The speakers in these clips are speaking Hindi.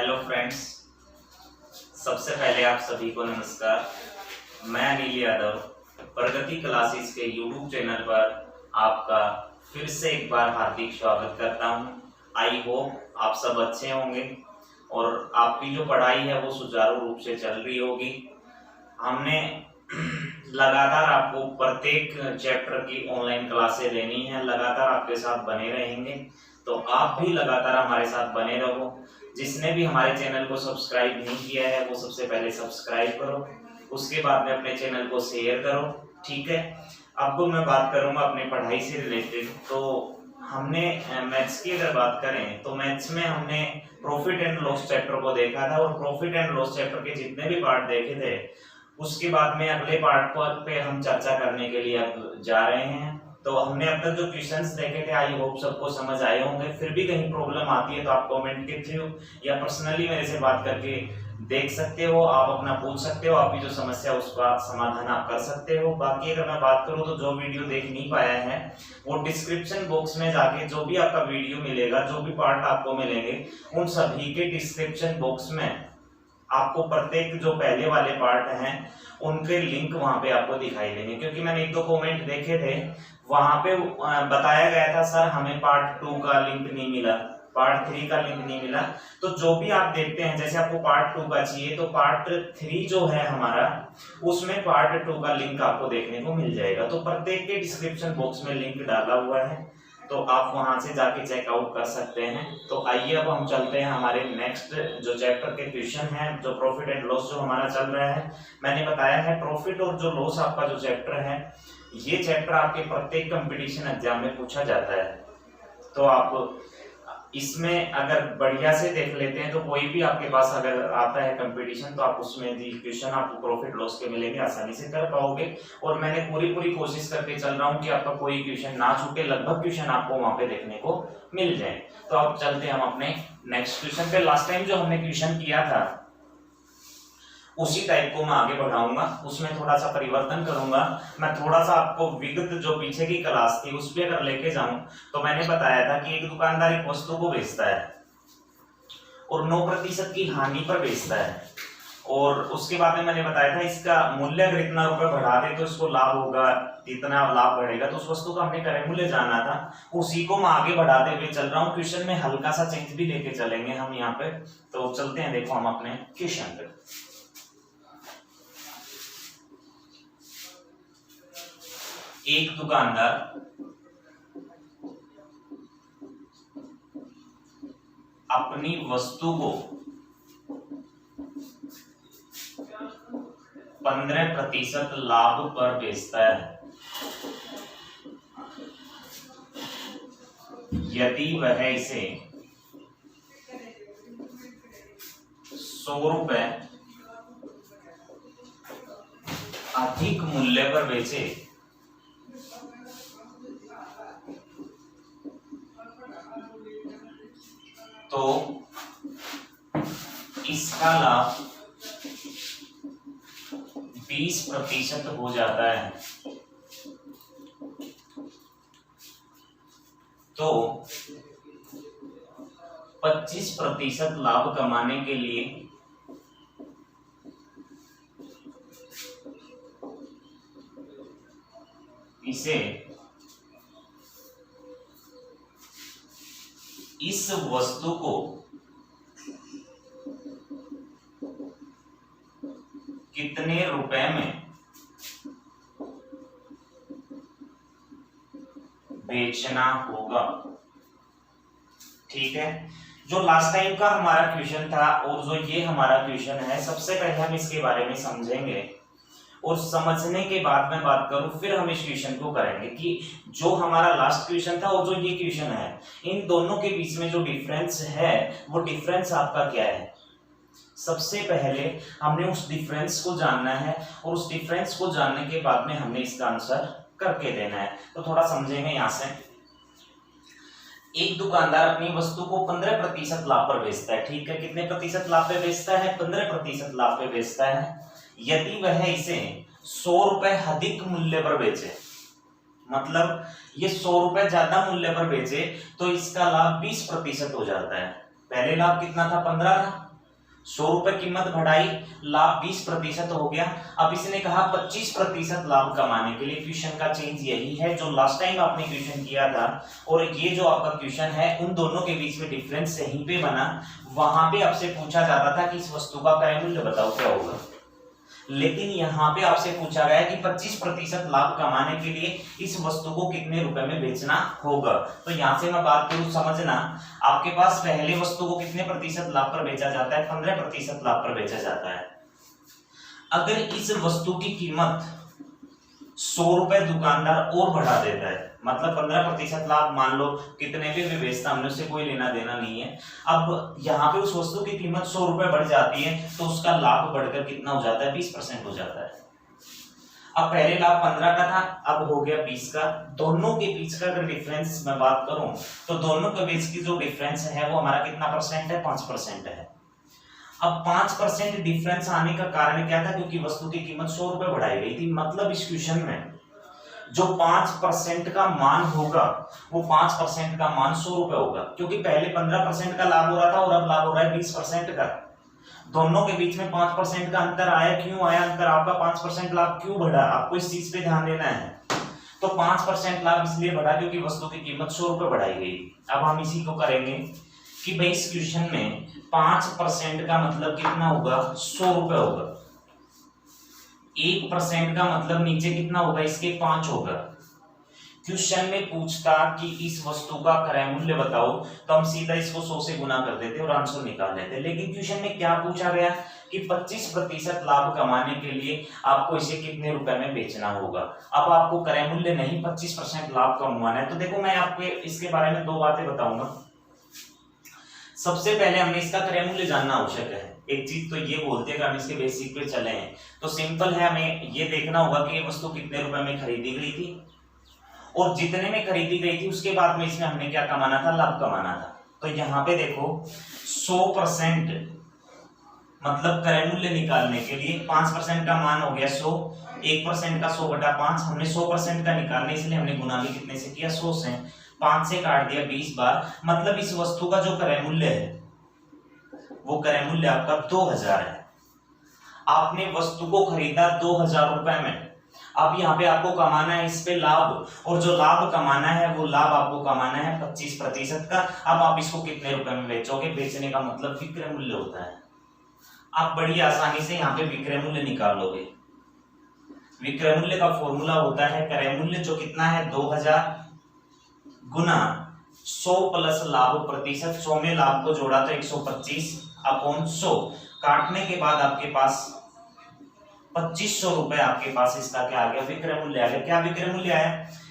हेलो फ्रेंड्स, सबसे पहले आप सभी को नमस्कार। मैं अनिल यादव प्रगति क्लासेस के यूट्यूब चैनल पर आपका फिर से एक बार हार्दिक स्वागत करता हूं। आई होप आप सब अच्छे होंगे और आपकी जो पढ़ाई है वो सुचारू रूप से चल रही होगी। हमने लगातार आपको प्रत्येक चैप्टर की ऑनलाइन क्लासें लेनी है, लगातार आपके साथ बने रहेंगे, तो आप भी लगातार हमारे साथ बने रहो। जिसने भी हमारे चैनल को सब्सक्राइब नहीं किया है वो सबसे पहले सब्सक्राइब करो, उसके बाद में अपने चैनल को शेयर करो, ठीक है। अब मैं बात करूंगा अपनी पढ़ाई से रिलेटेड। तो हमने मैथ्स की अगर बात करें तो मैथ्स में हमने प्रॉफिट एंड लॉस चैप्टर को देखा था और प्रॉफिट एंड लॉस चैप्टर के जितने भी पार्ट देखे थे उसके बाद में अगले पार्ट पे हम चर्चा करने के लिए अब जा रहे हैं। तो हमने अब तक जो क्वेश्चंस देखे थे आई होप सबको समझ आए होंगे। फिर भी कहीं प्रॉब्लम आती है तो आप कमेंट के थ्रू या पर्सनली मेरे से बात करके देख सकते हो, आप अपना पूछ सकते हो, आपकी जो समस्या उसका समाधान आप कर सकते हो। बाकी अगर मैं बात करूं तो जो वीडियो देख नहीं पाया है वो डिस्क्रिप्शन बॉक्स में जाके जो भी आपका वीडियो मिलेगा, जो भी पार्ट आपको मिलेंगे, उन सभी के डिस्क्रिप्शन बॉक्स में आपको प्रत्येक जो पहले वाले पार्ट हैं उनके लिंक वहां पे आपको दिखाई देंगे। क्योंकि मैंने एक दो कमेंट देखे थे, वहां पे बताया गया था सर हमें पार्ट 2 का लिंक नहीं मिला, पार्ट 3 का लिंक नहीं मिला। तो जो भी आप देखते हैं, जैसे आपको पार्ट 2 का चाहिए तो पार्ट 3 जो है हमारा, उसमें पार्ट 2 का लिंक आपको देखने को मिल जाएगा। तो प्रत्येक के डिस्क्रिप्शन बॉक्स में लिंक डाला हुआ है, तो आप वहां से जाके चेकआउट कर सकते हैं। तो आइए अब हम चलते हैं हमारे नेक्स्ट जो चैप्टर के क्वेश्चन है, जो प्रॉफिट एंड लॉस जो हमारा चल रहा है। मैंने बताया है प्रॉफिट और जो लॉस आपका जो चैप्टर है, ये चैप्टर आपके प्रत्येक कंपटीशन एग्जाम में पूछा जाता है। तो आप इसमें अगर बढ़िया से देख लेते हैं तो कोई भी आपके पास अगर आता है कंपटीशन तो आप उसमें भी क्वेश्चन आपको प्रॉफिट लॉस के मिलेंगे, आसानी से कर पाओगे। और मैंने पूरी कोशिश करके चल रहा हूं कि आपका कोई क्वेश्चन ना छूटे, लगभग क्वेश्चन आपको वहां पे देखने को मिल जाए। तो अब चलते हैं हम अपने नेक्स्ट क्वेश्चन पे। लास्ट टाइम जो हमने क्वेश्चन किया था उसी टाइप को मैं आगे बढ़ाऊंगा, उसमें थोड़ा सा परिवर्तन करूंगा। मैं थोड़ा सा आपको विगत जो पीछे की क्लास थी उस पर अगर लेके जाऊं तो मैंने बताया था कि एक दुकानदार एक वस्तु को बेचता है और 9% की हानि पर बेचता है, और उसके बाद में मैंने बताया था इसका मूल्य अगर इतना रुपए बढ़ा दे तो इसको लाभ होगा, इतना लाभ बढ़ेगा। तो उस वस्तु का हमने क्रय मूल्य जानना था, उसी को मैं आगे बढ़ाते हुए चल रहा हूँ। क्वेश्चन में हल्का सा चेंज भी लेके चलेंगे हम यहाँ पे। तो चलते हैं, देखो हम अपने क्वेश्चन पे। एक दुकानदार अपनी वस्तु को 15% लाभ पर बेचता है यदि वह इसे 100 रुपए अधिक मूल्य पर बेचे तो इसका लाभ 20% हो जाता है। तो 25% लाभ कमाने के लिए इसे इस वस्तु को कितने रुपए में बेचना होगा। ठीक है, जो लास्ट टाइम का हमारा क्वेश्चन था और जो ये हमारा क्वेश्चन है, सबसे पहले हम इसके बारे में समझेंगे और समझने के बाद मैं बात करूं फिर हम इस क्वेश्चन को करेंगे कि जो हमारा लास्ट क्वेश्चन था और जो ये क्वेश्चन है, इन दोनों के बीच में जो डिफरेंस है वो डिफरेंस आपका क्या है। सबसे पहले हमने उस डिफरेंस को जानना है और उस डिफरेंस को जानने के बाद में हमने इसका आंसर करके देना है। तो थोड़ा समझेंगे यहां से। एक दुकानदार अपनी वस्तु को 15% लाभ पर बेचता है। ठीक है, कितने प्रतिशत लाभ पे बेचता है? 15% लाभ पे बेचता है यदि वह इसे 100 रुपए अधिक मूल्य पर बेचे। मतलब ये 100 रुपए ज्यादा मूल्य पर बेचे तो इसका लाभ 20% हो जाता है। पहले लाभ कितना था? 15 था, 100 रुपए कीमत बढ़ाई, लाभ 20% हो गया। अब इसने कहा 25% लाभ कमाने के लिए। क्वेश्चन का चेंज यही है जो लास्ट टाइम आपने क्वेश्चन किया था, और ये जो आपका क्वेश्चन है उन दोनों के बीच में डिफरेंस यहीं पे बना। वहां पे आपसे पूछा जाता था कि इस वस्तु का क्रय मूल्य बताओ क्या होगा, लेकिन यहाँ पे आपसे पूछा गया है कि 25% लाभ कमाने के लिए इस वस्तु को कितने रुपए में बेचना होगा। तो यहाँ से मैं बात करूं, समझना, आपके पास पहले वस्तु को कितने प्रतिशत लाभ पर बेचा जाता है, 15% लाभ पर बेचा जाता है। अगर इस वस्तु की कीमत 100 रुपए दुकानदार और बढ़ा देता है, मतलब 15% लाभ, मान लो कितने भी बेचता, हमने उससे कोई लेना देना नहीं है। अब यहाँ पे उस वस्तु की कीमत 100 रुपए बढ़ जाती है तो उसका लाभ बढ़कर कितना हो जाता है, 20% हो जाता है। अब पहले लाभ 15 का था, अब हो गया 20 का। दोनों के बीच का अगर डिफरेंस मैं बात करूं तो दोनों के बीच की जो डिफरेंस है वो हमारा कितना परसेंट है, 5% है। अब 5% डिफरेंस आने का कारण क्या था, क्योंकि वस्तु की कीमत 100 रुपए बढ़ाई गई थी। मतलब इस क्वेश्चन में जो 5% का मान होगा वो 5% का मान 100 रुपए होगा, क्योंकि पहले 15% का लाभ हो रहा था और अब लाभ हो रहा है 20% का। दोनों के बीच में 5% का अंतर आया। क्यों आया अंतर, आपका 5% लाभ क्यों बढ़ा, आपको इस चीज पे ध्यान देना है। तो 5% लाभ इसलिए बढ़ा क्योंकि वस्तु की कीमत 100 रुपए बढ़ाई गई। अब हम इसी को करेंगे कि भाई इस क्वेश्चन में 5% का मतलब कितना होगा, 100 रुपए होगा। 1% का मतलब नीचे कितना होगा, इसके 5 होगा। क्वेश्चन में पूछता कि इस वस्तु का क्रय मूल्य बताओ तो हम सीधा इसको 100 से गुना कर देते और आंसर निकाल लेते। लेकिन क्वेश्चन में क्या पूछा गया कि 25% लाभ कमाने के लिए आपको इसे कितने रुपए में बेचना होगा। अब आपको क्रय मूल्य नहीं 25% लाभ कमाना है। तो देखो मैं आपको इसके बारे में दो बातें बताऊंगा। सबसे पहले हमें इसका क्रय मूल्य जानना आवश्यक है। एक चीज तो ये बोलते हैं कि हम इसके बेसिक पे चले हैं तो सिंपल है, हमें ये देखना होगा कि ये वस्तु कितने रुपए में खरीदी गई थी और जितने में खरीदी गई थी उसके बाद में इसमें हमने क्या कमाना था, लाभ कमाना था। तो यहाँ पे देखो 100% मतलब क्रय मूल्य निकालने के लिए 5% का मान हो गया 100, 1% का 100/5, हमने 100% का निकालने इसलिए हमने गुना भी कितने से किया, 100 से। 5 से काट दिया 20 बार, मतलब इस वस्तु का जो क्रय मूल्य है वो क्रय मूल्य आपका 2000 है। आपने वस्तु को खरीदा 2000 रुपए में। अब यहाँ पे आपको कमाना है इस पे लाभ, और जो लाभ कमाना है वो लाभ आपको कमाना है 25% का। अब आप इसको कितने रुपए में बेचोगे, बेचने का मतलब विक्रय मूल्य होता है। आप बड़ी आसानी से यहाँ पे विक्रय मूल्य निकाल लोगे। विक्रय मूल्य का फॉर्मूला होता है क्रय मूल्य, जो कितना है 2000 गुना 100 प्लस लाभ प्रतिशत। 100 में लाभ को जोड़ा तो 125 अपॉन 100, काटने के बाद आपके पास 2500 रुपए आपके पास इसका क्या आ गया, विक्रय मूल्य आ गया। क्या विक्रय मूल्य आया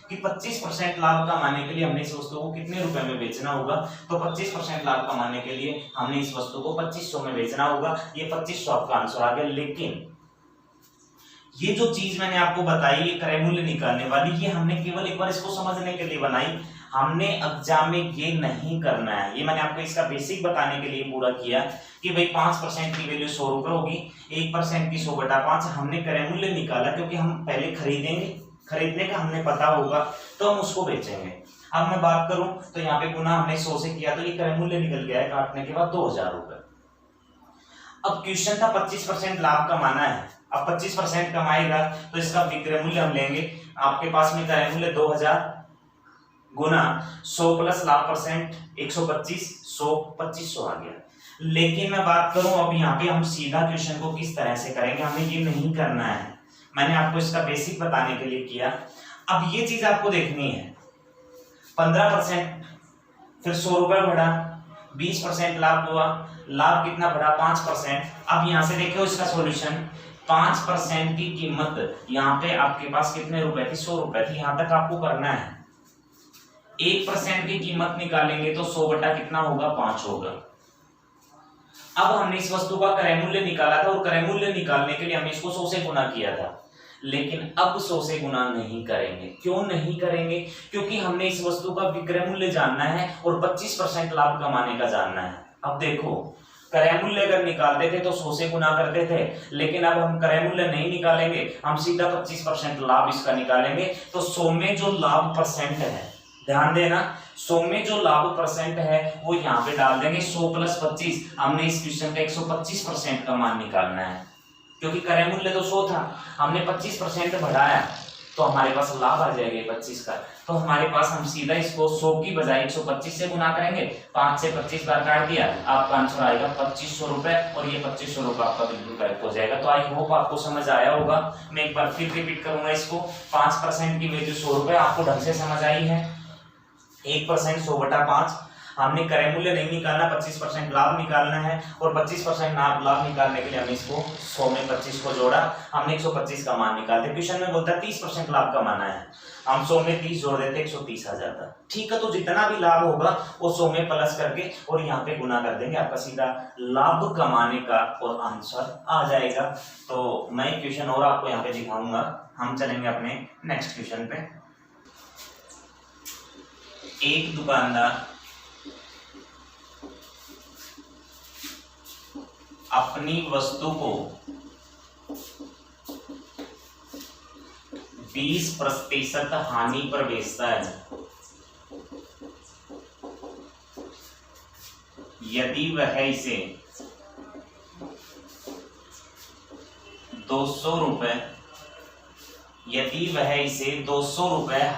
कि 25% लाभ कमाने के लिए हमने इस वस्तु को कितने रुपए में बेचना होगा। तो 25% लाभ कमाने के लिए हमने इस वस्तु को 2500 में बेचना होगा। ये 2500 आपका आंसर आ गया। लेकिन ये जो चीज मैंने आपको बताई ये क्रय मूल्य निकालने वाली, ये हमने केवल एक बार इसको समझने के लिए बनाई। हमने एग्जाम में ये नहीं करना है। ये मैंने आपको इसका बेसिक बताने के लिए पूरा किया कि भाई 5% की वैल्यू 100 रुपए होगी, 1% की 100/5। हमने क्रय मूल्य निकाला क्योंकि हम पहले खरीदेंगे, खरीदने का हमने पता होगा तो हम उसको बेचेंगे। अब मैं बात करूं तो यहाँ पे गुना हमने 100 से किया तो ये क्रय मूल्य निकल गया है, काटने के बाद 2000 रुपए। अब क्वेश्चन था 25% लाभ कमाना है। अब 25% कमाएगा तो इसका विक्रय मूल्य हम लेंगे। आपके पास में क्रय मूल्य 2000 गुना 100 प्लस लाभ परसेंट 125, 100 2500 आ गया। लेकिन मैं बात करूं अब यहाँ पे हम सीधा क्वेश्चन को किस तरह से करेंगे, हमें ये नहीं करना है। मैंने आपको इसका बेसिक बताने के लिए किया। अब ये चीज आपको देखनी है, 15% फिर 100 रुपए बढ़ा, 20% लाभ हुआ, लाभ कितना बढ़ा 5%। अब यहाँ से देखो इसका सॉल्यूशन, 5% की कीमत यहाँ पे आपके पास कितने रुपए थी, 100 रुपए थी। यहाँ तक आपको करना है। 1% की कीमत निकालेंगे तो 100 बटा कितना होगा, 5 होगा। अब हमने इस वस्तु का क्रय मूल्य निकाला था और क्रय मूल्य निकालने के लिए हमने इसको 100 से गुना किया था। लेकिन अब 100 से गुना नहीं करेंगे। क्यों नहीं करेंगे, क्योंकि हमने इस वस्तु का विक्रय मूल्य जानना है और 25% लाभ कमाने का जानना है। अब देखो क्रय मूल्य अगर निकालते थे तो 100 से गुना करते थे, लेकिन अब हम क्रय मूल्य नहीं निकालेंगे, हम सीधा 25% लाभ इसका निकालेंगे। तो 100 में जो लाभ परसेंट है ध्यान देना, 100 में जो लाभ परसेंट है वो यहाँ पे डाल देंगे 100 प्लस 25। हमने इस क्वेश्चन का 125% का मान निकालना है, क्योंकि क्रय मूल्य तो 100 था, हमने 25% बढ़ाया तो हमारे पास लाभ आ जाएगा 25 का। तो हमारे पास हम सीधा इसको 100 की बजाय 125 से गुना करेंगे, 5 से 25 बार काट दिया, आपका आंसर आएगा 2500 रुपए, और ये 2500 रुपए आपका बिल्कुल करेक्ट हो जाएगा। तो आई होप आपको समझ आया होगा। मैं एक बार फिर रिपीट करूंगा इसको, 5% की वैल्यू 100 रुपए, आपको ढंग से समझ आई है। 1% 100/5, हमने क्रय मूल्य नहीं निकालना, 25% लाभ निकालना है, और 25% लाभ निकालने के लिए हमने इसको 100 में 25 को जोड़ा, हमने 125 का मान निकालते। क्वेश्चन में बोलता है 30% लाभ कमाना है, हम 100 में 30 जोड़ देते 130 आ जाता। ठीक है, तो जितना भी लाभ होगा वो 100 में प्लस करके और यहाँ पे गुना कर देंगे, आपका सीधा लाभ कमाने का और आंसर आ जाएगा। तो मैं क्वेश्चन और आपको यहाँ पे दिखाऊंगा, हम चलेंगे अपने नेक्स्ट क्वेश्चन पे। एक दुकानदार अपनी वस्तु को 20% हानि पर बेचता है, यदि वह इसे 200 रुपए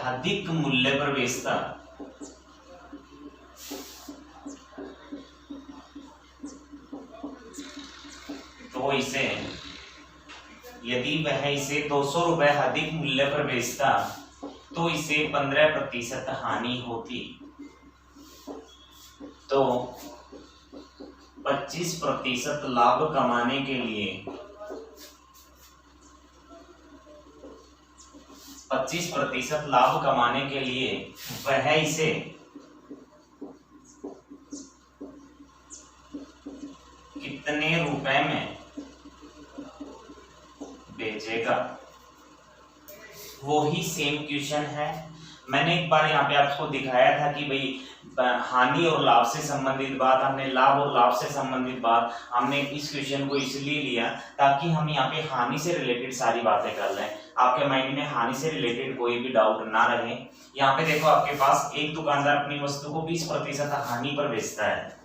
अधिक मूल्य पर बेचता, तो इसे, यदि वह इसे 200 रुपए अधिक मूल्य पर बेचता तो इसे 15% हानि होती। तो 25% लाभ कमाने के लिए 25% लाभ कमाने के लिए वह इसे कितने रुपए में बेचेगा। वो ही सेम क्वेश्चन है, मैंने एक बार यहाँ पे आपको दिखाया था कि भाई हानि और लाभ से संबंधित बात, हमने लाभ और लाभ से संबंधित बात, हमने इस क्वेश्चन को इसलिए लिया ताकि हम यहाँ पे हानि से रिलेटेड सारी बातें कर लें, आपके माइंड में हानि से रिलेटेड कोई भी डाउट ना रहे। यहाँ पे देखो, आपके पास एक दुकानदार अपनी वस्तु को 20% हानि पर बेचता है,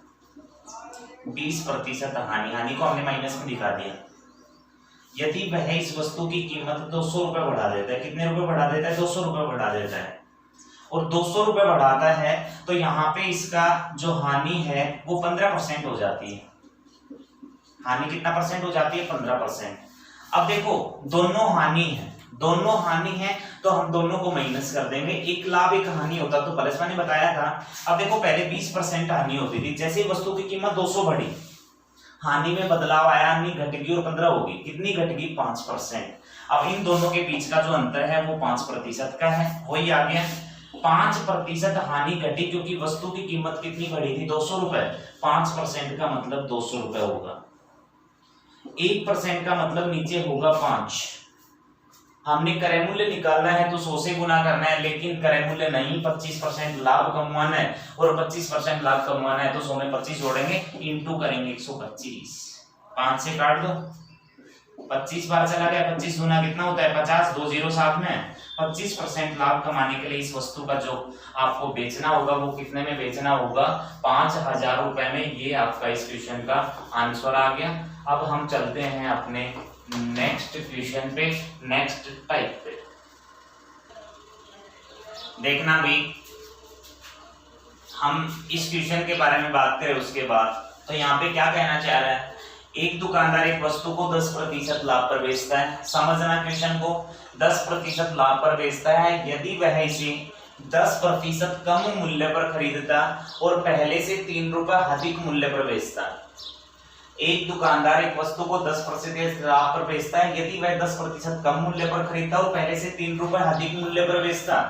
20% हानि को हमने माइनस में दिखा दिया। यदि वह इस वस्तु की कीमत 200 रुपए बढ़ा देता है, कितने रुपए बढ़ा देता है, 200 रुपए बढ़ा देता है, और 200 रुपए बढ़ाता है तो यहाँ पे इसका जो हानि है वो 15% हो जाती है। हानि कितना परसेंट हो जाती है, 15%। अब देखो, दोनों हानि है तो हम दोनों को माइनस कर देंगे, एक लाभ एक हानि होता तो प्लस, मैंने बताया था। अब देखो, पहले 20% हानि होती थी, जैसे वस्तु की कीमत 200 बढ़ी, हानि में बदलाव आया, हानि घटेगी और 15 होगी, कितनी घटेगी, 5%। अब इन दोनों के बीच का जो अंतर है वो 5% का है, वही आ गया। 5% हानि घटी क्योंकि वस्तु की कीमत कितनी बढ़ी थी, 200 रुपए, 5% का मतलब 200 रुपए होगा, 1% का मतलब नीचे होगा 5। हमने क्रय मूल्य निकालना है तो 100 से गुना करना है, लेकिन क्रय मूल्य नहीं, 25% लाभ कमाना है, और 25% लाभ कमाना है तो 100 में 25 जोड़ेंगे, इंटू करेंगे 125, 5 से काट दो, 25 बार चला गया, 25 गुना कितना होता है, 50, 2 0 साथ में। 25% लाभ कमाने के लिए इस वस्तु का जो आपको बेचना होगा वो कितने में बेचना होगा, 5000 रुपए में। ये आपका इस क्वेश्चन का आंसर आ गया। अब हम चलते हैं अपने नेक्स्ट क्वेश्चन पे, नेक्स्ट टाइप पे। देखना भी, हम इस क्वेश्चन के बारे में बात करें उसके बाद, तो यहाँ पे क्या कहना चाह रहा है, एक दुकानदार एक वस्तु को 10% लाभ पर बेचता है, समझना क्वेश्चन को, 10% लाभ पर बेचता है यदि वह इसे 10% कम मूल्य पर खरीदता और पहले से 3 रुपए अधिक मूल्य पर बेचता। एक दुकानदार एक वस्तु को 10% लाभ पर बेचता है यदि वह 10% कम मूल्य पर खरीदता और पहले से 3 रुपए अधिक मूल्य पर बेचता,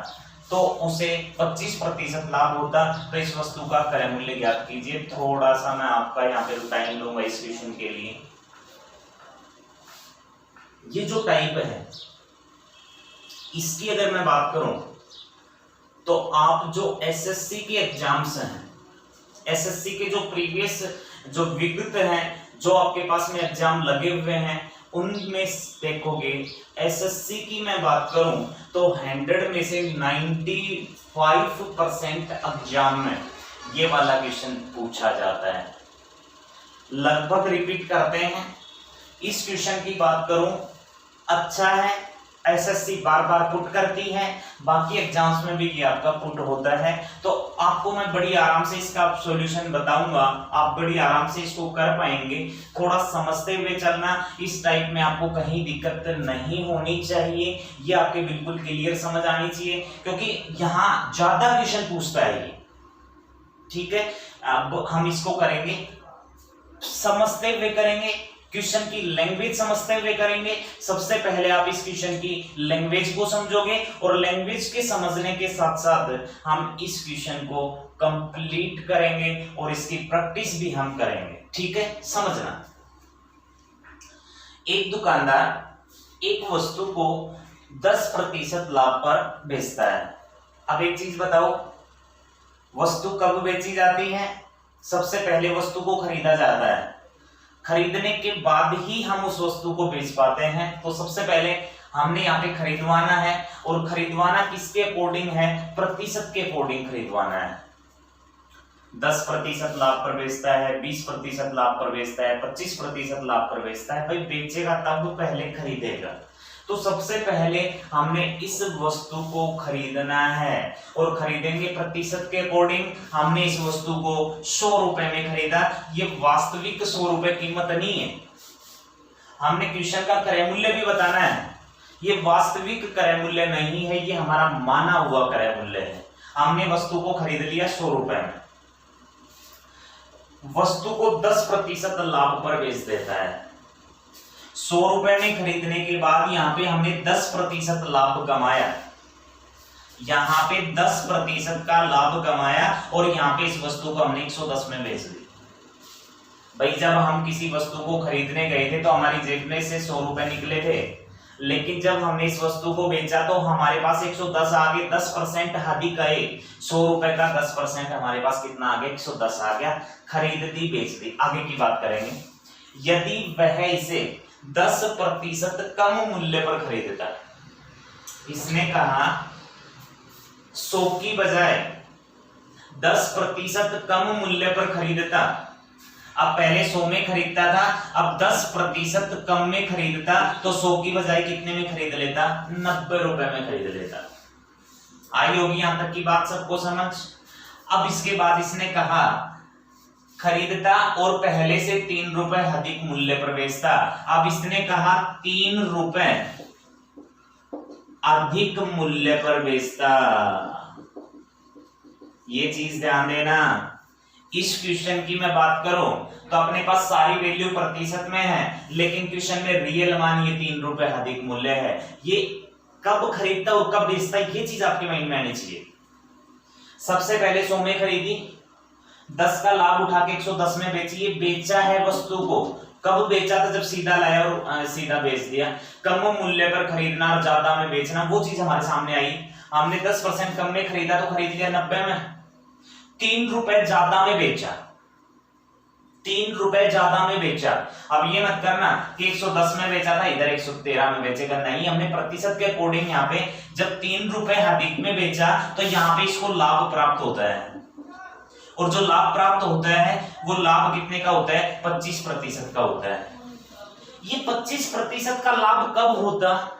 तो उसे 25% लाभ होता। तो इस वस्तु का क्रय मूल्य ज्ञात कीजिए। थोड़ा सा मैं आपका यहाँ पे टाइम लूंगा इस क्वेश्चन के लिए। ये जो टाइप है इसकी अगर मैं बात करूं तो आप जो एसएससी के एग्जाम्स हैं, एसएससी के जो प्रीवियस जो विगत हैं, जो आपके पास में एग्जाम लगे हुए हैं, उनमें देखोगे एसएससी की मैं बात करूं तो 100 में से 95% एग्जाम में ये वाला क्वेश्चन पूछा जाता है, लगभग रिपीट करते हैं। इस क्वेश्चन की बात करूं, अच्छा है, एसएससी बार बार पुट करती है, बाकी एग्जाम्स में भी ये आपका पुट होता है। तो आपको मैं बड़ी आराम से इसका सॉल्यूशन बताऊंगा, आप बड़ी आराम से इसको कर पाएंगे। थोड़ा समझते हुए चलना, इस टाइप में आपको कहीं दिक्कत नहीं होनी चाहिए, ये आपके बिल्कुल क्लियर समझ आनी चाहिए, क्योंकि यहाँ ज्यादा क्वेश्चन पूछता है ये। ठीक है, अब हम इसको करेंगे, समझते हुए करेंगे, क्वेश्चन की लैंग्वेज समझते हुए करेंगे। सबसे पहले आप इस क्वेश्चन की लैंग्वेज को समझोगे और लैंग्वेज के समझने के साथ साथ हम इस क्वेश्चन को कंप्लीट करेंगे और इसकी प्रैक्टिस भी हम करेंगे। ठीक है, समझना। एक दुकानदार एक वस्तु को 10% लाभ पर बेचता है। अब एक चीज बताओ, वस्तु कब बेची जाती है? सबसे पहले वस्तु को खरीदा जाता है, खरीदने के बाद ही हम उस वस्तु को बेच पाते हैं। तो सबसे पहले हमने यहाँ पे खरीदवाना है, और खरीदवाना किसके अकॉर्डिंग है? प्रतिशत के अकॉर्डिंग खरीदवाना है। 10% लाभ पर बेचता है, 20% लाभ पर बेचता है, 25% लाभ पर बेचता है, भाई बेचेगा तब पहले खरीदेगा। तो सबसे पहले हमने इस वस्तु को खरीदना है, और खरीदेंगे प्रतिशत के अकॉर्डिंग। हमने इस वस्तु को 100 रुपए में खरीदा, ये वास्तविक 100 रुपए कीमत नहीं है, हमने क्वेश्चन का क्रय मूल्य भी बताना है। ये वास्तविक क्रय मूल्य नहीं है, ये हमारा माना हुआ क्रय मूल्य है। हमने वस्तु को खरीद लिया 100 रुपए में, वस्तु को 10% लाभ पर बेच देता है। 100 रुपए में खरीदने के बाद यहाँ पे हमने 10% लाभ कमाया, यहाँ पे 10% का लाभ कमाया, और यहाँ पे इस वस्तु को हमने 110 में बेच दी। भाई जब हम किसी वस्तु को खरीदने गए थे तो हमारी जेब में से 100 रुपए निकले थे, लेकिन जब हमने इस वस्तु को बेचा तो हमारे पास 110 आ गए, 10% अधिक आए। 100 रुपए का 10% हमारे पास कितना आ गया? 110 आ गया। खरीद दी, बेच दी। आगे की बात करेंगे। यदि वह इसे 10% कम मूल्य पर खरीदता, इसने कहा 100 की बजाय 10% कम मूल्य पर खरीदता। अब पहले 100 में खरीदता था, अब 10% कम में खरीदता, तो 100 की बजाय कितने में खरीद लेता? 90 रुपए में खरीद लेता। आई होगी यहां तक की बात सबको समझ? अब इसके बाद इसने कहा खरीदता और पहले से 3 रुपए अधिक मूल्य पर बेचता। अब इसने कहा 3 रुपए अधिक मूल्य पर बेचता। ये चीज ध्यान देना। इस क्वेश्चन की मैं बात करूं तो अपने पास सारी वैल्यू प्रतिशत में है, लेकिन क्वेश्चन में रियल मान ये 3 रुपए अधिक मूल्य है। ये कब खरीदता और कब बेचता, ये चीज आपके माइंड में आनी चाहिए। सबसे पहले 100 में खरीदी, 10 का लाभ उठा के 110 में बेची। ये बेचा है वस्तु को, कब बेचा था? जब सीधा लाया और सीधा बेच दिया। कम मूल्य पर खरीदना और ज्यादा में बेचना, वो चीज हमारे सामने आई। हमने 10% कम में खरीदा तो खरीद लिया 90 में, 3 रुपए ज्यादा में बेचा, 3 रुपए ज्यादा में बेचा। अब ये मत करना कि 110 में बेचा था इधर 113 में बेचेगा, नहीं। हमने प्रतिशत के अकॉर्डिंग यहाँ पे जब 3 रुपए अधिक में बेचा तो यहाँ पे इसको लाभ प्राप्त होता है, और जो लाभ प्राप्त होता है वो लाभ कितने का होता है? 25% का होता है। ये 25% का लाभ कब होता?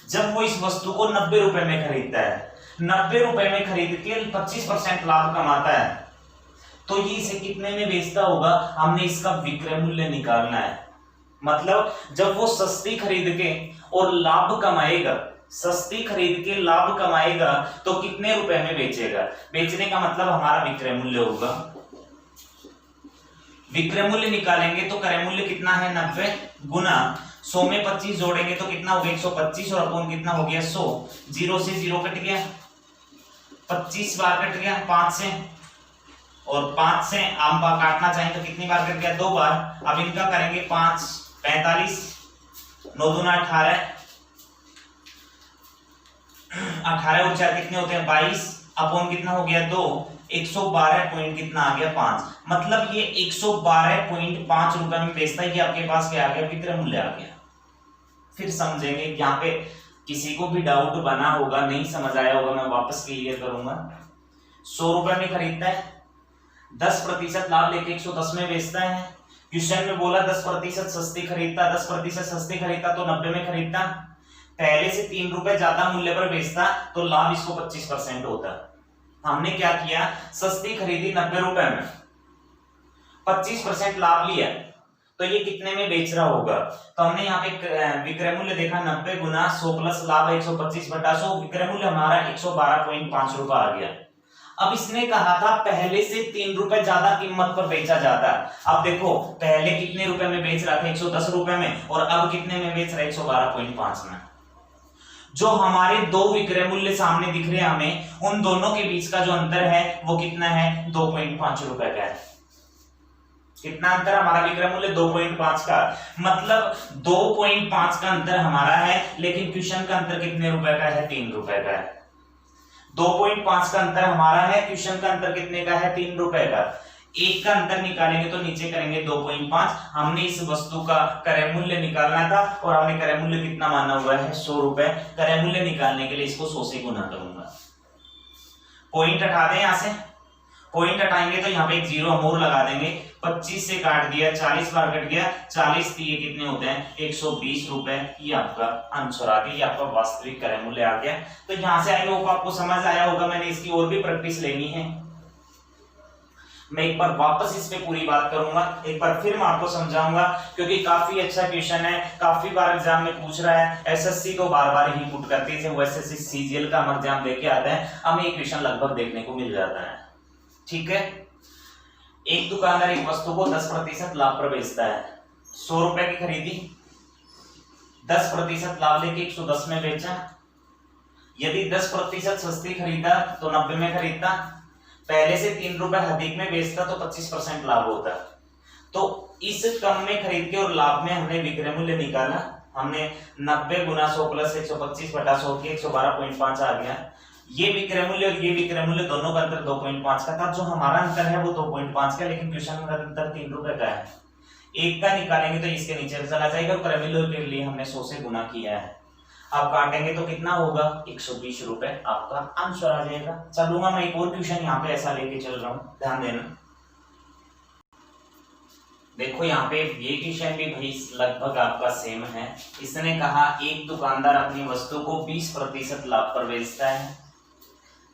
जब वो इस वस्तु को 90 रुपए में खरीदता है। 90 रुपए में खरीद के 25% लाभ कमाता है, तो ये इसे कितने में बेचता होगा? हमने इसका विक्रय मूल्य निकालना है। मतलब जब वो सस्ती खरीद के और लाभ कमाएगा, सस्ती खरीद के लाभ कमाएगा, तो कितने रुपए में बेचेगा? बेचने का मतलब हमारा विक्रय मूल्य होगा। विक्रय मूल्य निकालेंगे तो क्रय मूल्य कितना है? 90 गुना 100 में 25 जोड़ेंगे तो कितना हो गया? 125, और अपॉन कितना हो गया? 100। 0 से 0 कट गया, 25 बार कट गया 5 से, और 5 से आम बार काटना चाहें तो कितनी बार कट गया? 2 बार। अब इनका करेंगे 5 45, 9 दूना 18, 18 और 4 कितने होते हैं? 22, अपॉन कितना हो गया? 2, 112 पॉइंट कितना आ गया? 5। मतलब ये 112.5 रुपए में बेचता है। ये आपके पास क्या आ गया? विक्रय मूल्य आ गया। फिर समझेंगे। यहाँ पे किसी को भी डाउट बना होगा, नहीं समझ आया होगा, मैं वापस क्लियर करूंगा। 100 रुपए में खरीदता है, 10% लाभ लेके 110 में बेचता है। क्वेश्चन में बोला 10% सस्ती खरीदता, 10% सस्ती खरीदता तो 90 में खरीदता। पहले से 3 रुपए ज्यादा मूल्य पर बेचता तो लाभ इसको 25% होता। हमने क्या किया, सस्ती खरीदी 90 रुपए में, 25% लाभ लिया, तो ये कितने में बेच रहा होगा। तो हमने यहाँ पे विक्रय मूल्य देखा 90 गुना 100 प्लस लाभ 125/100, विक्रय मूल्य हमारा 112.5 रुपए आ गया। अब इसने कहा था पहले से 3 रुपए ज्यादा कीमत पर बेचा जाता है। अब देखो पहले कितने रुपए में बेच रहा था, 110 रुपए में, और अब कितने में बेच रहा है, 112.5 में। जो हमारे दो विक्रय मूल्य सामने दिख रहे हैं हमें, उन दोनों के बीच का जो अंतर है वो कितना है, 2.5 रुपए का है। कितना अंतर हमारा, विक्रय मूल्य 2.5 का, मतलब 2.5 का अंतर हमारा है, लेकिन क्वेश्चन का अंतर कितने रुपए का है, 3 रुपए का है। 2.5 का अंतर हमारा है, क्वेश्चन का अंतर कितने का है, 3 रुपए का। एक का अंतर निकालेंगे तो नीचे करेंगे 2.5। हमने इस वस्तु का क्रय मूल्य निकालना था और हमने क्रय मूल्य कितना माना हुआ है, 100 रुपए। क्रय मूल्य निकालने के लिए इसको 100 से गुना करूंगा। पॉइंट हटा दें, यहां से पॉइंट हटाएंगे तो यहाँ पे एक जीरो हम और लगा देंगे। 25 से काट दिया, 40 बार कट गया, 40 दिए कितने होते हैं, 120 रुपए। ये आपका आंसर आ गया, ये आपका वास्तविक क्रय मूल्य आ गया। तो यहाँ से आई होप आपको समझ आया होगा। मैंने इसकी और भी प्रैक्टिस लेनी है, मैं एक बार वापस इस पे पूरी बात करूंगा, एक बार फिर मैं आपको समझाऊंगा, क्योंकि काफी अच्छा क्वेश्चन है, काफी बार एग्जाम में पूछ रहा है। एसएससी को बार बार ही पुट करते हैं, वो एसएससी सीजीएल का हम एग्जाम देके आता है, हमें ये क्वेश्चन लगभग देखने को मिल जाता है। ठीक है, एक दुकानदार एक वस्तु को 10% लाभ पर बेचता है। 100 रुपए की खरीदी, 10% लाभ लेके 110 में बेचा। यदि 10% सस्ती खरीदा तो 90 में खरीदता, पहले से 3 रुपए अधिक में बेचता तो 25% लाभ होता। तो इस कम में खरीद के और लाभ में हमने विक्रय मूल्य निकाला। हमने 90 गुना 100 प्लस 125/100 के 112.5 आ गया। ये विक्रय मूल्य और ये विक्रय मूल्य दोनों का अंतर 2.5 का था। जो हमारा अंतर है वो 2.5 का, लेकिन क्वेश्चन का अंतर 3 रुपए का है। एक का निकालेंगे तो इसके नीचे चला जाएगा। क्रय मूल्य के लिए हमने 100 से गुना किया है। अब काटेंगे तो कितना होगा, 120 रुपए आपका आंसर आ जाएगा। चलूंगा मैं एक और क्वेश्चन यहाँ पे ऐसा लेके चल रहा हूँ, ध्यान देना। देखो यहाँ पे ये क्वेश्चन भी भाई लगभग आपका सेम है। इसने कहा एक दुकानदार अपनी वस्तु को 20% लाभ पर बेचता है।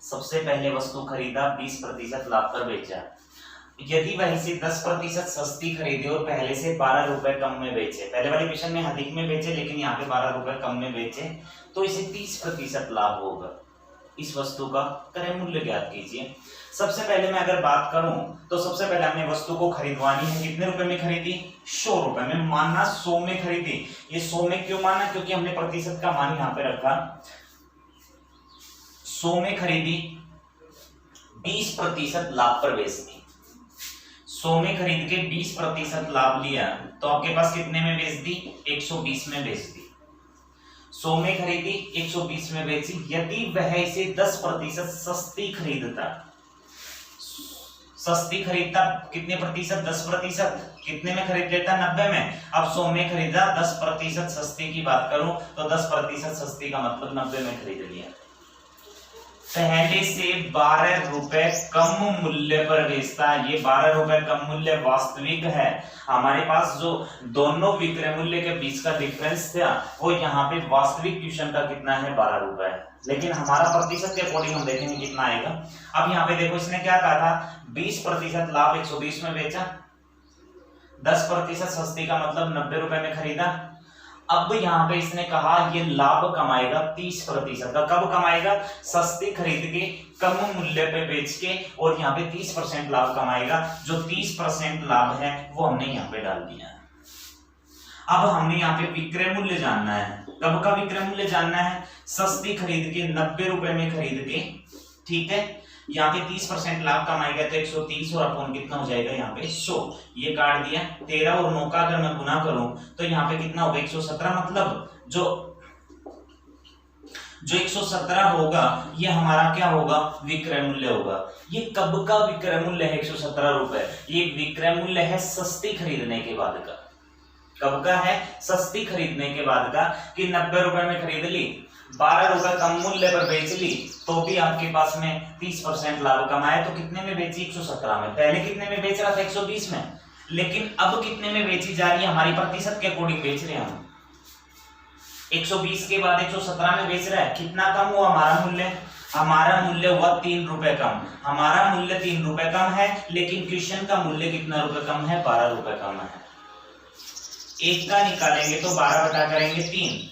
सबसे पहले वस्तु खरीदा, 20% लाभ पर बेचा। यदि वह इसे 10% सस्ती खरीदे और पहले से 12 रुपए कम में बेचे, पहले वाले क्वेश्चन में अधिक में बेचे लेकिन यहाँ पे 12 रुपए कम में बेचे, तो इसे 30% लाभ होगा। इस वस्तु का क्रय मूल्य ज्ञात कीजिए। सबसे पहले मैं अगर बात करूं तो सबसे पहले हमने वस्तु को खरीदवानी है। कितने रुपए में खरीदी, 100 रुपए में। माना 100 में खरीदी। ये 100 में क्यों माना, क्योंकि हमने प्रतिशत का मान यहाँ पे रखा। 100 में खरीदी, 20% लाभ पर बेचती। 100 में खरीद के 20% लाभ लिया तो आपके पास कितने में बेच दी, 120 में बेच दी। 100 में खरीदी, 120 में बेची। यदि वह इसे 10% सस्ती खरीदता, सस्ती खरीदता कितने प्रतिशत, 10%, कितने में खरीद लेता, 90 में। अब 100 में खरीदा, 10% सस्ती की बात करूं तो 10% सस्ती का मतलब 90 में खरीद लिया। पहले से 12 रुपए कम मूल्य पर बेचता। ये 12 रुपए कम मूल्य वास्तविक है। हमारे पास जो दोनों विक्रय मूल्य के बीच का डिफरेंस था वो यहाँ पे वास्तविक क्वेश्चन का कितना है, 12 रुपए। लेकिन हमारा प्रतिशत के अकॉर्डिंग हम देखेंगे कितना आएगा। अब यहाँ पे देखो इसने क्या कहा था, 20% लाभ 120 में बेचा, 10% सस्ती का मतलब 90 रुपए में खरीदा। अब यहाँ पे इसने कहा ये लाभ कमाएगा 30% का। कब कमाएगा, सस्ती खरीद के कम मूल्य पे बेच के, और यहाँ पे 30% लाभ कमाएगा। जो 30% लाभ है वो हमने यहाँ पे डाल दिया। अब हमने यहाँ पे विक्रय मूल्य जानना है। कब का विक्रय मूल्य जानना है, सस्ती खरीद के 90 रुपए में खरीद के, ठीक है। यहाँ पे 30% लाभ कमाएगा तो 130 और अपॉन कितना हो जाएगा यहाँ पे 100। ये काट दिया, 13 और 9 का अगर मैं गुना करूं तो यहाँ पे कितना होगा, 117। मतलब जो 117 होगा ये हमारा क्या होगा, विक्रय मूल्य होगा। ये कब का विक्रय मूल्य है, 117 रुपए। ये विक्रय मूल्य है सस्ती खरीदने के बाद का। कब का है? सस्ती खरीदने के बाद का, कि 90 रुपए में खरीद ली, 12 रुपए कम मूल्य पर बेच ली, तो भी आपके पास में 30% लाभ कमाया। तो कितने में बेची? 117 में। पहले कितने में बेच रहा था? 120 में। लेकिन अब कितने में बेची जा रही है? हमारी प्रतिशत के अकॉर्डिंग बेच रहे हैं हम। 120 के बाद 117 में बेच रहा है। कितना कम हुआ हमारा मूल्य? हमारा मूल्य हुआ 3 रुपए कम। हमारा मूल्य 3 रुपए कम है, लेकिन क्वेश्चन का मूल्य कितना रुपए कम है? 12 रुपए कम है। एक का निकालेंगे तो 12 बटा करेंगे 3।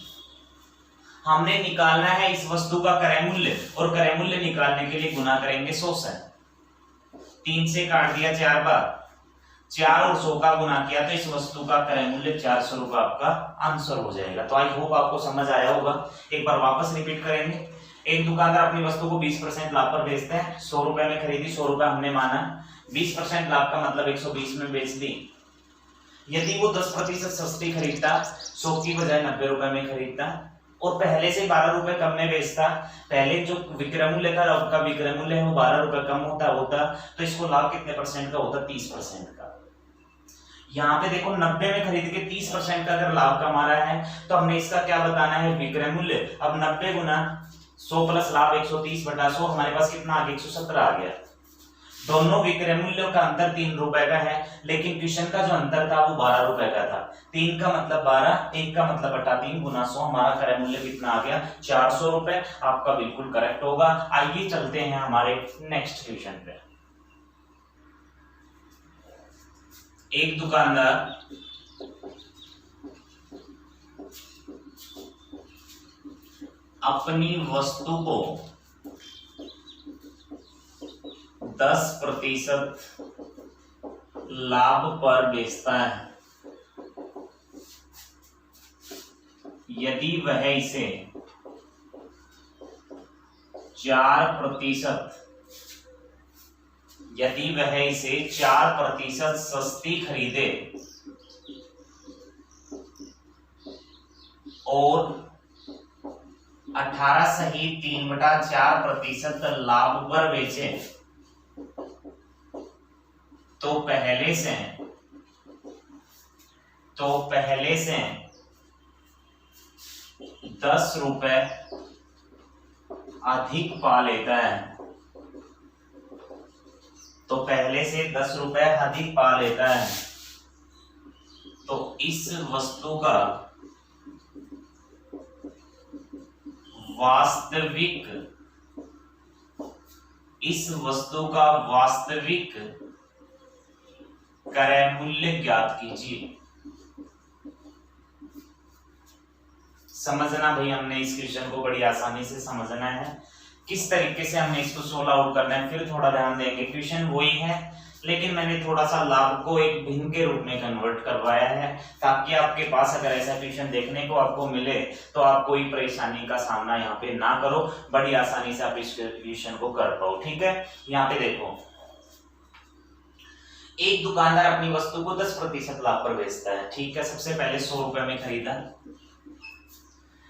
हमने निकालना है इस वस्तु का क्रय मूल्य, और क्रय मूल्य निकालने के लिए गुना करेंगे 100 से। 3 से काट दिया 4 बार, 4 और 100 का गुना किया तो इस वस्तु का क्रय मूल्य 400 रुपए आपका आंसर हो जाएगा। तो आई होप आपको समझ आया होगा। एक बार वापस रिपीट करेंगे। एक दुकानदार अपनी वस्तु को 20% लाभ पर बेचता है। 100 रुपए में खरीदी, 100 रुपए हमने माना, 20% लाभ का मतलब 120 में बेच दी। यदि वो 10% सस्ती खरीदता, 100 की बजाय 90 रुपए में खरीदता, और पहले से 12 रुपए कम में बेचता, पहले जो विक्रय मूल्य था, अब का विक्रय मूल्य है वो 12 रुपए कम होता, तो इसको लाभ कितने परसेंट का होता? 30% का। यहाँ पे देखो 90 में खरीद के 30% का अगर लाभ कमा रहा है, तो हमने इसका क्या बताना है? विक्रय मूल्य। अब 90 गुना 100 प्लस लाभ 130 बटा 100, हमारे पास कितना आ गया? 117 आ गया। दोनों विक्रय मूल्यों का अंतर 3 रुपए का है, लेकिन क्वेश्चन का जो अंतर था वो 12 रुपए का था। 3 का मतलब 12, 1 का मतलब बटा 3 गुना 100, हमारा क्रय मूल्य कितना आ गया? 400 रुपए। आपका बिल्कुल करेक्ट होगा। आइए चलते हैं हमारे नेक्स्ट क्वेश्चन पे। एक दुकानदार अपनी वस्तु को 10% लाभ पर बेचता है। यदि वह इसे 4% सस्ती खरीदे और 18 सही 3/4% लाभ पर बेचे, तो पहले से 10 रुपए अधिक पा लेता है। तो पहले से 10 रुपए अधिक पा लेता है, तो इस वस्तु का वास्तविक क्रय मूल्य ज्ञात कीजिए। समझना भाई, हमने इस क्वेश्चन को बड़ी आसानी से समझना है। किस तरीके से हमने इसको सोल्व आउट करना है, फिर थोड़ा ध्यान देंगे। क्वेश्चन वही है, लेकिन मैंने थोड़ा सा लाभ को एक भिन्न के रूप में कन्वर्ट करवाया है, ताकि आपके पास अगर ऐसा क्वेश्चन देखने को आपको मिले तो आप कोई परेशानी का सामना यहाँ पे ना करो, बड़ी आसानी से आप इस क्वेश्चन को कर पाओ। ठीक है, यहाँ पे देखो, एक दुकानदार अपनी वस्तु को 10% लाभ पर बेचता है। ठीक है, सबसे पहले 100 रुपए में खरीदा,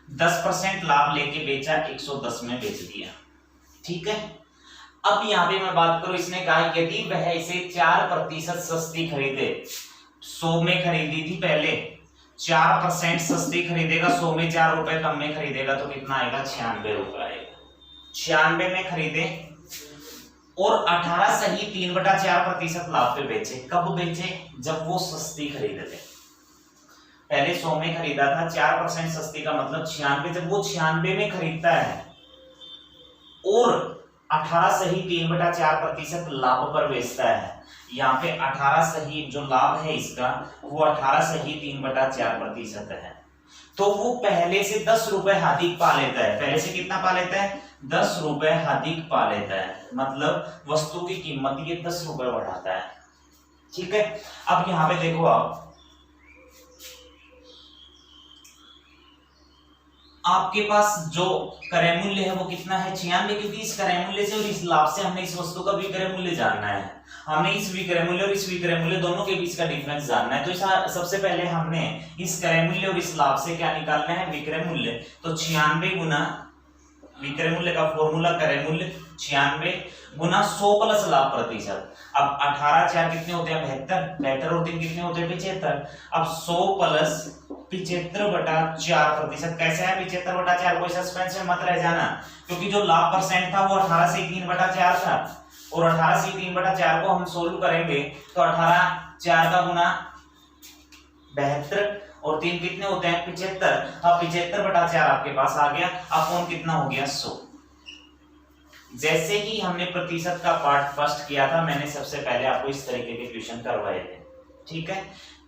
10% लाभ लेके बेचा, 110 में बेच दिया। ठीक है, अब यहाँ पे मैं बात करूं, इसने कहा यदि वह इसे 4% सस्ती खरीदे, 100 में खरीदी थी पहले, 4% सस्ती खरीदेगा, 100 में 4 रुपए कम में खरीदेगा, तो कितना आएगा? 96 रुपए आएगा। 96 में खरीदे और 18 सही 3/4% लाभ पे बेचे। कब बेचे? जब वो सस्ती खरीदे थे। पहले 100 में खरीदा था, 4% सस्ती का मतलब 96। जब वो 96 में खरीदता है और 18 सही 3/4% लाभ पर बेचता है, यहाँ पे 18 सही जो लाभ है इसका, वो 18 सही 3/4% है, तो वो पहले से 10 रुपए अधिक पा लेता है। पहले से कितना पा लेता है? 10 रुपए अधिक पा लेता है, मतलब वस्तु की कीमत ये 10 रुपए बढ़ाता है। ठीक है, अब यहाँ पे देखो, आप आपके पास जो क्रय मूल्य है वो कितना है? 96, क्योंकि इस क्रय मूल्य से और इस लाभ से हमने इस वस्तु का विक्रय मूल्य जानना है। हमने इस विक्रय मूल्य और इस विक्रय मूल्य दोनों के बीच का डिफरेंस जानना है। तो सबसे पहले हमने इस क्रय मूल्य और इस लाभ से क्या निकालना है? विक्रय मूल्य। तो 96 गुना विक्रय मूल्य का फॉर्मूला क्रय मूल्य 96 गुना 100 प्लस लाभ प्रतिशत। अब 18 4 कितने होते हैं 72, 72 और 3 कितने होते हैं 75। अब 100 प्लस 75/4%। कैसे है 75/4? कोई सस्पेंस में मत रह जाना, क्योंकि जो लाभ परसेंट था वो 18 से 3/4 था, और 18 से 3/4 को हम सोल्व करेंगे तो 18 4 का गुना 72 और 3 कितने होते हैं 75। अब 75/4 आपके पास आ गया। अब कौन कितना हो गया 100। जैसे ही हमने प्रतिशत का पार्ट फर्स्ट किया था, मैंने सबसे पहले आपको इस तरीके के क्वेश्चन करवाए थे, ठीक है।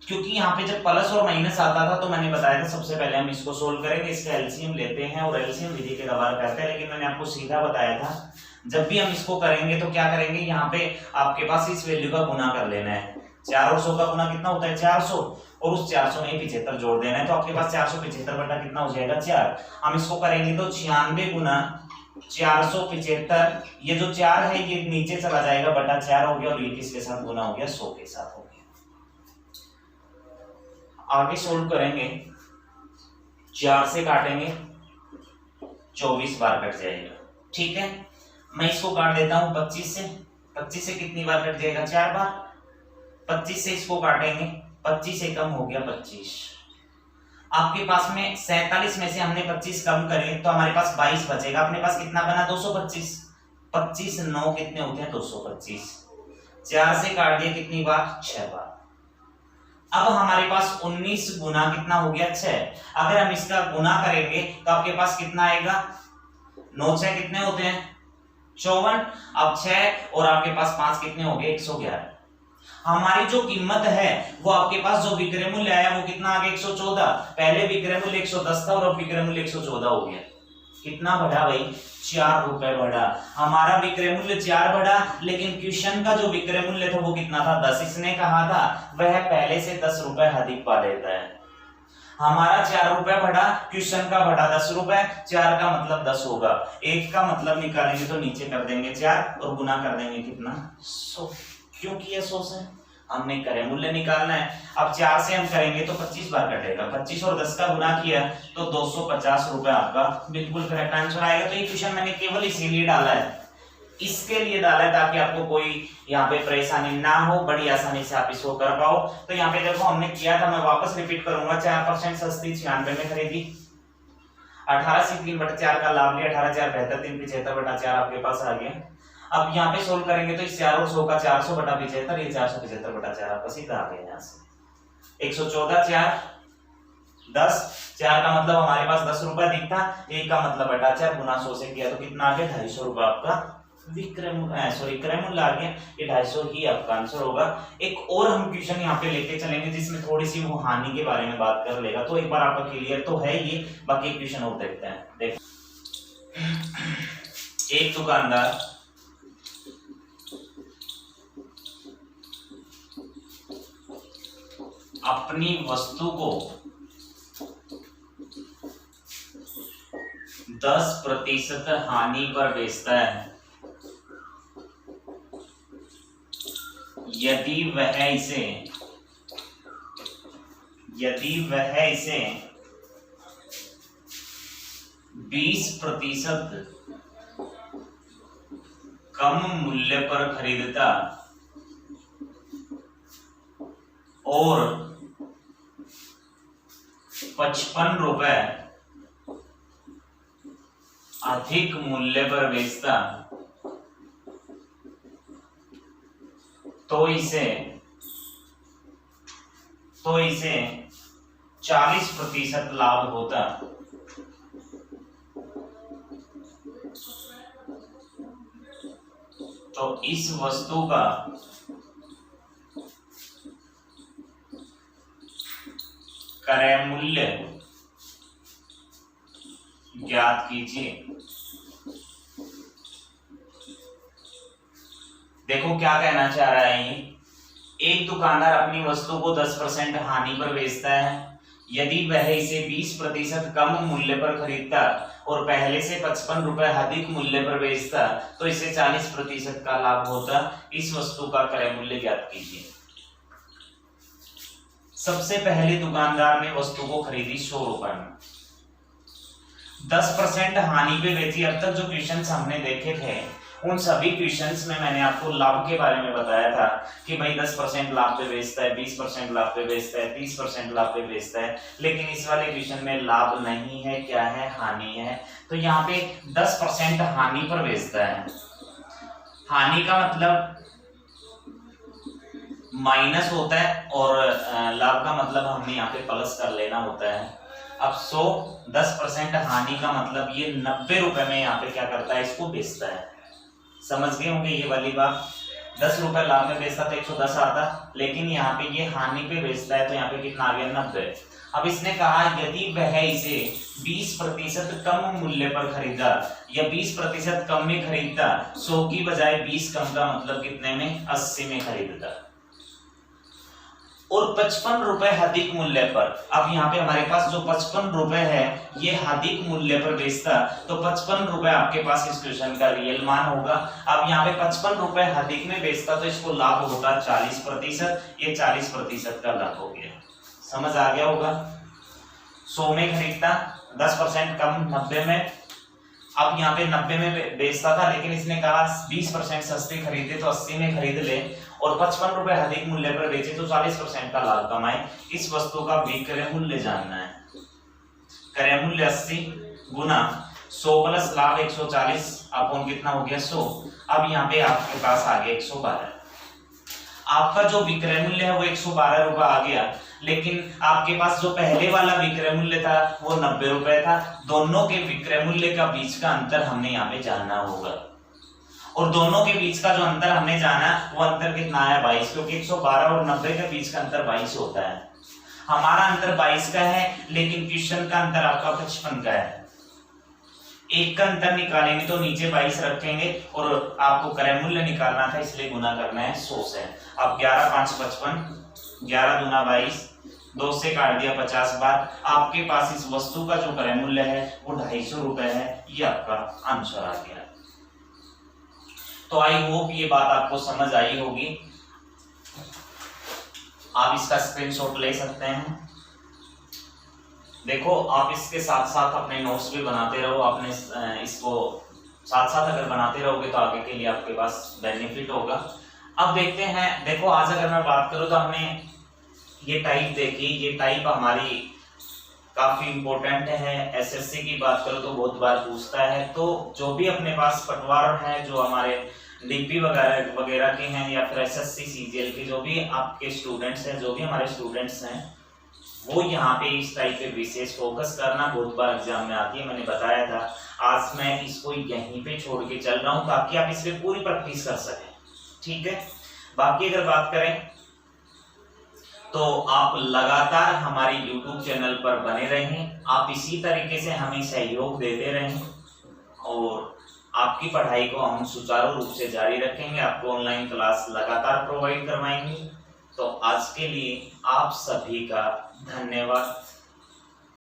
क्योंकि यहाँ पे जब प्लस और माइनस आता था तो मैंने बताया था सबसे पहले हम इसको सोल्व करेंगे, इसका एलसीएम लेते हैं और एलसीएम विधि के द्वारा करते हैं। लेकिन मैंने आपको सीधा बताया था जब भी हम इसको करेंगे तो क्या करेंगे, यहाँ पे आपके पास इस वैल्यू का गुना कर लेना है। 4 और 100 का गुना कितना होता है 400, और उस 400 में 75 जोड़ देना है, तो आपके पास 475 बटा कितना हो जाएगा 4। हम इसको करेंगे तो 96 गुना 475, ये जो 4 है ये नीचे चला जाएगा, बटा 4 हो गया, और ये किसके साथ गुना हो गया 100 के साथ हो गया। आगे सोल्व करेंगे, 4 से काटेंगे 24 बार कट जाएगा, ठीक है। मैं इसको काट देता हूं 25 से, 25 से कितनी बार कट जाएगा 4 बार। 25 से इसको काटेंगे, 25 से कम हो गया 25। आपके पास में 47 में से हमने 25 कम करे तो हमारे पास 22 बचेगा। अपने पास कितना बना 225। 25 9 कितने होते हैं 225। 4 से काट दिए कितनी बार 6 बार। अब हमारे पास 19 गुना कितना हो गया 6। अगर हम इसका गुना करेंगे तो आपके पास कितना आएगा 9 6 कितने होते हैं 54। अब 6 और आपके पास 5 कितने हो गए 111। हमारी जो कीमत है वो आपके पास जो विक्रय मूल्य आया वो कितना आ गया 114। पहले विक्रय मूल्य 110 था और अब विक्रय मूल्य 114 हो गया। कितना बढ़ा भाई 4 रुपए बढ़ा। हमारा विक्रय मूल्य 4 बढ़ा, लेकिन क्वेश्चन का जो विक्रय मूल्य था वो कितना था 10। इसने कहा था वह पहले से 10 रुपए अधिक पा लेता है। हमारा 4 रुपए बढ़ा, क्वेश्चन का बढ़ा 10 रुपए। 4 का मतलब 10 होगा, 1 का मतलब निकालेंगे तो नीचे कर देंगे 4 और गुना कर देंगे कितना 100। क्यों किया 100 से? हमने क्रय मूल्य निकालना है। अब 4 से हम करेंगे तो 25 बार कटेगा, 25 और 10 का गुना किया तो 250 रुपए आपका बिल्कुल करेक्ट आंसर आएगा। तो ये क्वेश्चन मैंने केवल इसीलिए डाला है, इसके लिए डाला है ताकि आपको कोई यहाँ पे परेशानी ना हो, बड़ी आसानी से आप इसको कर पाओ। तो यहाँ पे देखो हमने किया था, मैं वापस रिपीट करूंगा। 4% सस्ती 96 में खरीदी, 18 से 3/4 का लाभ लिया, 18 4 72, 3 75/4 आपके पास आ गया। अब यहाँ पे सोल्व करेंगे तो इस 4 और 100 का 400 बटा 75, ये 475/4 आपका सीधा आ गया यहाँ से। 114 4 10, 4 का मतलब हमारे पास 10 रुपए दिखता, 1 का मतलब बटा 4 गुना 100 से किया तो कितना आ गया 250 रुपए आपका विक्रय मूल्य आ गया। ये 250 ही आपका आंसर होगा। एक और हम क्वेश्चन यहाँ पे लेके चलेंगे जिसमें थोड़ी सी वो हानि के बारे में बात कर लेगा, तो एक बार आपका क्लियर तो है ये, बाकी क्वेश्चन और देखते हैं। देखो, एक दुकानदार अपनी वस्तु को 10% हानि पर बेचता है यदि वह इसे 20% कम मूल्य पर खरीदता और 55 रुपए अधिक मूल्य पर बेचता तो इसे 40% लाभ होता। तो इस वस्तु का क्रय मूल्य ज्ञात कीजिए। देखो क्या कहना चाह रहा है ये, एक दुकानदार अपनी वस्तु को 10% हानि पर बेचता है यदि वह इसे 20% कम मूल्य पर खरीदता और पहले से 55 रुपए अधिक मूल्य पर बेचता तो इसे 40% का लाभ होता। इस वस्तु का क्रय मूल्य ज्ञात कीजिए। सबसे पहले दुकानदार ने वस्तु को खरीदी 100 रुपए में, 10% हानि पे बेची। अब तक जो क्वेश्चंस हमने देखे थे उन सभी क्वेश्चंस में मैंने आपको लाभ के बारे में बताया था कि भाई 10% लाभ पे बेचता है, 20% लाभ पे बेचता है, 30% लाभ पे बेचता है, लेकिन इस वाले क्वेश्चन में लाभ नहीं है, क्या है, हानि है। तो यहाँ पे 10% हानि पर बेचता है। हानि का मतलब माइनस होता है और लाभ का मतलब हमने यहाँ पे प्लस कर लेना होता है। अब 10% हानि का मतलब ये 90 रुपए में यहाँ पे क्या करता है, इसको बेचता है। समझ गए होंगे ये वाली बात। 10 रुपए लाभ में बेचता तो 110 आता, लेकिन यहाँ पे ये हानि पे बेचता है तो यहाँ पे कितना आ गया, 90। अब इसने कहा यदि वह इसे 20% कम मूल्य पर खरीदा या 20% कम में खरीदता, 100 की बजाय 20 कम का मतलब कितने में, 80 में खरीदता, और 55 रुपए अधिक मूल्य पर। अब यहाँ पे हमारे पास जो 55 रुपए है ये अधिक मूल्य पर बेचता, तो 55 रुपए आपके पास इस क्वेश्चन का रियल मान होगा। अब यहाँ पे 55 रुपए अधिक में बेचता तो इसको लाभ होता 40%, ये 40% का लाभ हो गया। समझ आ गया होगा। 100 में खरीदता, 10% कम 90 में। अब यहाँ पे 90 में बेचता था, लेकिन इसने कहा 20% सस्ते खरीदे तो 80 में खरीद ले, और 55 रुपए अधिक मूल्य पर बेचे तो 40% का लाभ कमाए। इस वस्तु का विक्रय मूल्य जानना है। क्रय मूल्य 80 गुना 100 प्लस लाभ 140 अपॉन कितना हो गया, 100। अब यहाँ पे आपके पास आ गया 112। आपका जो विक्रय मूल्य है वो 112 रुपए आ गया, लेकिन आपके पास जो पहले वाला विक्रय मूल्य था वो 90 रुपए था। दोनों के विक्रय मूल्य का बीच का अंतर हमने यहाँ पे जानना होगा, और दोनों के बीच का जो अंतर हमने जाना वो अंतर कितना आया, 22, क्योंकि 112 और 90 के बीच का अंतर 22 होता है। हमारा अंतर 22 का है, लेकिन क्वेश्चन का अंतर आपका 55 का है। एक का अंतर निकालेंगे तो नीचे 22 रखेंगे, और आपको क्रय मूल्य निकालना था इसलिए गुना करना है 100 से। अब 11 5 55, 11 दूना 22, 2 से काट दिया 50 बार। आपके पास इस वस्तु का जो क्रय मूल्य है वो 250 रुपए है। ये आपका आंसर आ गया। तो आई होप ये बात आपको समझ आई होगी। आप इसका स्क्रीनशॉट ले सकते हैं। देखो, आप इसके साथ साथ अपने नोट्स भी बनाते रहो। आपने इसको साथ साथ अगर बनाते रहोगे तो आगे के लिए आपके पास बेनिफिट होगा। अब देखते हैं। देखो, आज अगर मैं बात करूं तो हमने ये टाइप देखी। ये टाइप हमारी काफी इंपॉर्टेंट है। एसएससी की बात करो तो बहुत बार पूछता है। तो जो भी अपने पास पटवार है, जो हमारे डीपी वगैरह के हैं, या फिर एसएससी सीजीएल के जो भी आपके स्टूडेंट्स हैं, जो भी हमारे स्टूडेंट्स हैं, वो यहाँ पे इस टाइप पे विशेष फोकस करना। बहुत बार एग्जाम में आती है, मैंने बताया था। आज मैं इसको यहीं पे छोड़ के चल रहा हूँ ताकि आप इस पे पूरी प्रैक्टिस कर सकें, ठीक है। बाकी अगर बात करें तो आप लगातार हमारे YouTube चैनल पर बने रहें। आप इसी तरीके से हमें सहयोग देते रहें, और आपकी पढ़ाई को हम सुचारू रूप से जारी रखेंगे। आपको ऑनलाइन क्लास लगातार प्रोवाइड करवाएंगे। तो आज के लिए आप सभी का धन्यवाद।